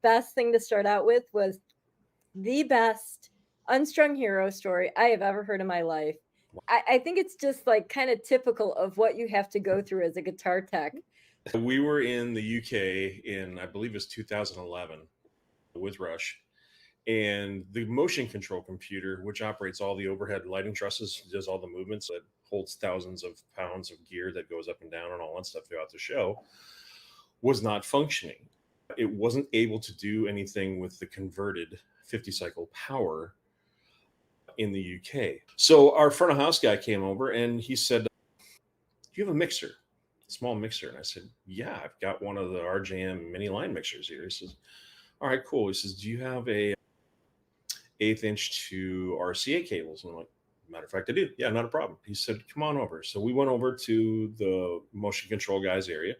best thing to start out with was the best Unstrung Hero story I have ever heard in my life. I think it's just like kind of typical of what you have to go through as a guitar tech. We were in the UK in, I believe it was 2011 with Rush. And the motion control computer, which operates all the overhead lighting trusses, does all the movements that holds thousands of pounds of gear that goes up and down and all that stuff throughout the show, was not functioning. It wasn't able to do anything with the converted 50 cycle power in the UK. So our front of house guy came over and he said, "Do you have a mixer? A small mixer?" And I said, "Yeah, I've got one of the RJM mini line mixers here." He says, "All right, cool." He says, "Do you have a 1/8 inch to RCA cables?" And I'm like, "Matter of fact, I do." "Yeah, not a problem." He said, "Come on over." So we went over to the motion control guy's area.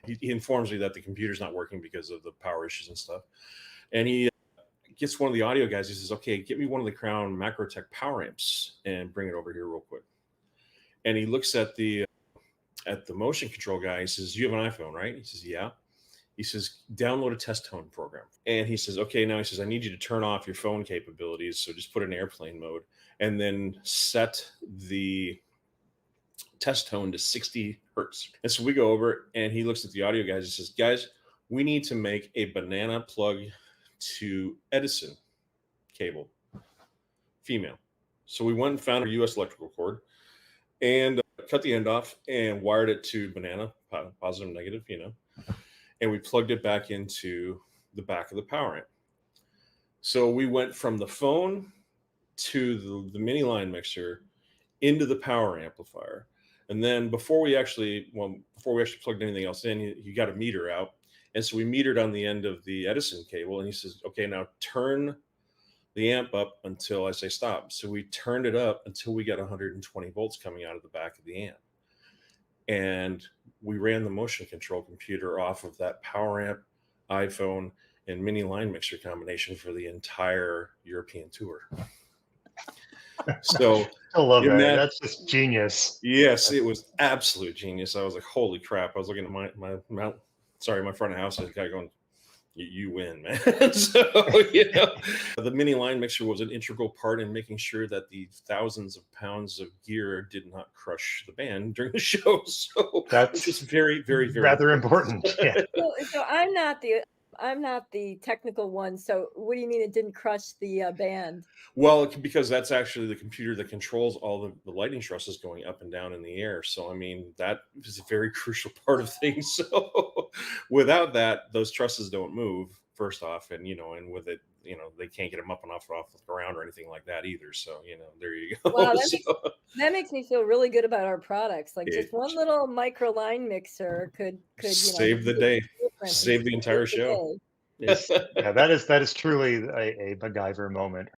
He informs me that the computer's not working because of the power issues and stuff. And he gets one of the audio guys. He says, "Okay, get me one of the Crown Macrotech power amps and bring it over here real quick." And he looks at the motion control guy. He says, "You have an iPhone, right?" He says, "Yeah." He says, "Download a test tone program." And he says, "Okay, now," he says, "I need you to turn off your phone capabilities. So just put it in airplane mode and then set the test tone to 60 hertz." And so we go over and he looks at the audio guys and says, "Guys, we need to make a banana plug to Edison cable, female." So we went and found a US electrical cord and cut the end off and wired it to banana, positive, negative, and we plugged it back into the back of the power amp. So we went from the phone to the mini line mixer into the power amplifier. And then before we actually plugged anything else in, he got a meter out. And so we metered on the end of the Edison cable. And he says, "Okay, now turn the amp up until I say stop." So we turned it up until we got 120 volts coming out of the back of the amp. And we ran the motion control computer off of that power amp, iPhone, and mini line mixer combination for the entire European tour. So I love that. That's just genius. Yes, it was absolute genius. I was like, "Holy crap!" I was looking at my front of house, and kind of going, "You win, man." So the mini line mixer was an integral part in making sure that the thousands of pounds of gear did not crush the band during the show. So that's just very, very, very rather important. Yeah. So I'm not the technical one. So what do you mean it didn't crush the band? Well, because that's actually the computer that controls all the lighting trusses going up and down in the air. So, I mean, that is a very crucial part of things. So without that, those trusses don't move, first off. And, and with it, they can't get them up and off the ground or anything like that either. So, there you go. Wow, So, that makes me feel really good about our products. Like just it one little micro line mixer could save the day, save the entire show. Yeah, that is truly a MacGyver moment.